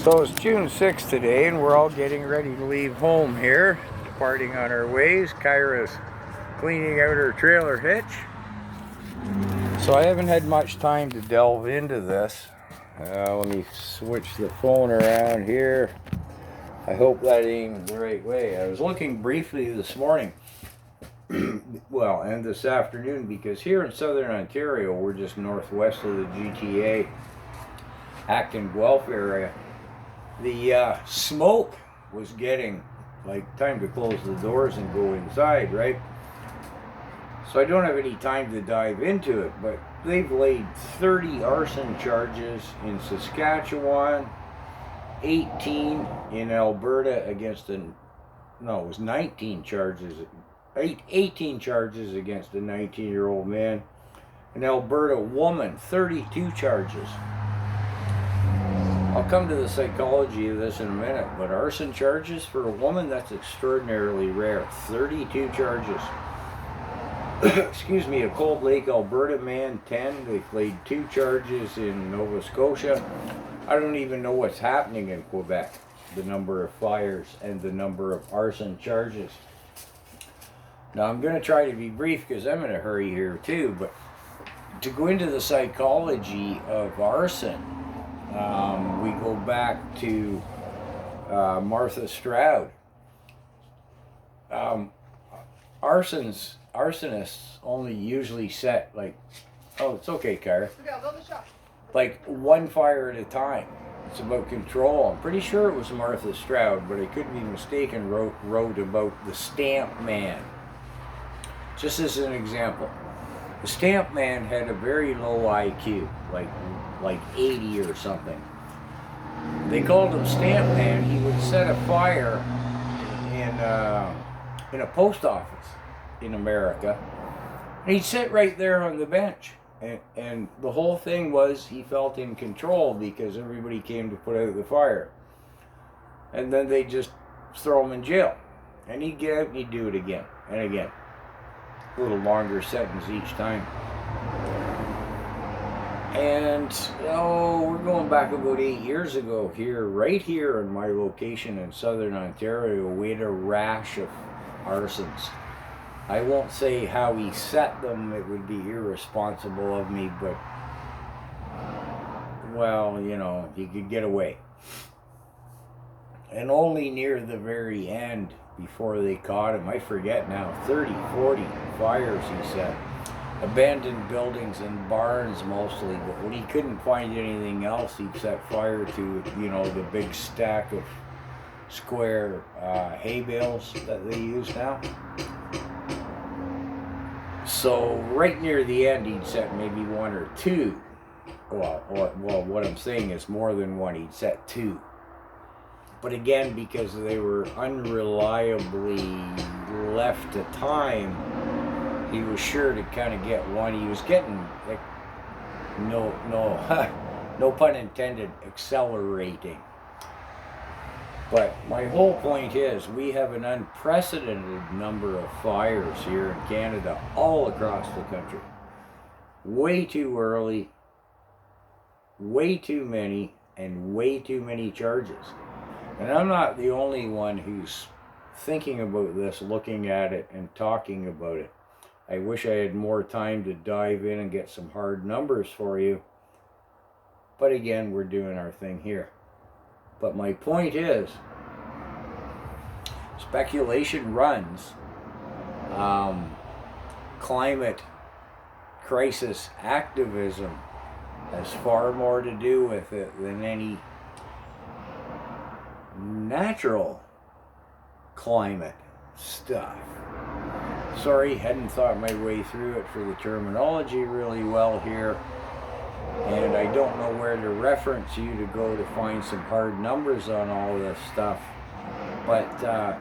So it's June 6th today, and we're all getting ready to leave home here, departing on our ways. Kyra's cleaning out her trailer hitch. So I haven't had much time to delve into this. Let me switch the phone around here. I hope that aimed the right way. I was looking briefly this morning, well, and this afternoon, because here in southern Ontario, we're just northwest of the GTA, Acton Guelph area. The smoke was getting like time to close the doors and go inside, right? So I don't have any time to dive into it, but they've laid 30 arson charges in Saskatchewan, 18 in Alberta against it was 19 charges, 18 charges against a 19-year-old man. An Alberta woman, 32 charges. I'll come to the psychology of this in a minute, but arson charges for a woman, that's extraordinarily rare. 32 charges. Excuse me, a Cold Lake, Alberta man, 10. They've laid 2 charges in Nova Scotia. I don't even know what's happening in Quebec, the number of fires and the number of arson charges. Now I'm going to try to be brief because I'm in a hurry here too, but to go into the psychology of arson, we go back to Martha Stroud. Arsonists only usually set it's okay, Kyra. Okay, I'll go to the shop. Like one fire at a time. It's about control. I'm pretty sure it was Martha Stroud, but I could be mistaken. Wrote about the stamp man. Just as an example, the stamp man had a very low IQ, like 80 or something. They called him Stamp Man. He would set a fire in a post office in America. And he'd sit right there on the bench. And the whole thing was he felt in control because everybody came to put out the fire. And then they just throw him in jail. And he'd get out and he'd do it again and again. A little longer sentence each time. And, we're going back about 8 years ago here, right here in my location in southern Ontario, we had a rash of arsons. I won't say how he set them, it would be irresponsible of me, but, well, he could get away. And only near the very end, before they caught him, I forget now, 30, 40 fires he set. Abandoned buildings and barns mostly, but when he couldn't find anything else, he'd set fire to, the big stack of square hay bales that they use now. So right near the end, he'd set maybe 1 or 2. Well, what I'm saying is more than 1. He'd set 2. But again, because they were unreliably left to time, he was sure to kind of get 1. He was getting, no pun intended, accelerating. But my whole point is we have an unprecedented number of fires here in Canada, all across the country. Way too early, way too many, and way too many charges. And I'm not the only one who's thinking about this, looking at it, and talking about it. I wish I had more time to dive in and get some hard numbers for you. But again, we're doing our thing here. But my point is, speculation runs. Climate crisis activism has far more to do with it than any natural climate stuff. Sorry, hadn't thought my way through it for the terminology really well here. And I don't know where to reference you to go to find some hard numbers on all this stuff. But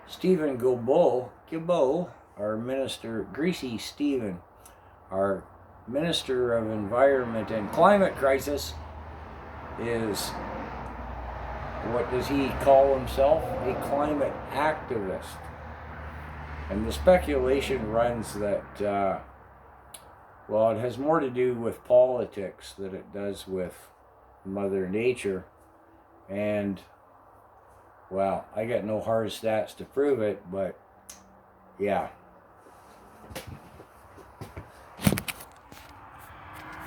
Stephen Guilbeault, our minister, Greasy Stephen, our Minister of Environment and Climate Crisis, is, what does he call himself? A climate activist. And the speculation runs that, it has more to do with politics than it does with Mother Nature. And, well, I got no hard stats to prove it, but yeah.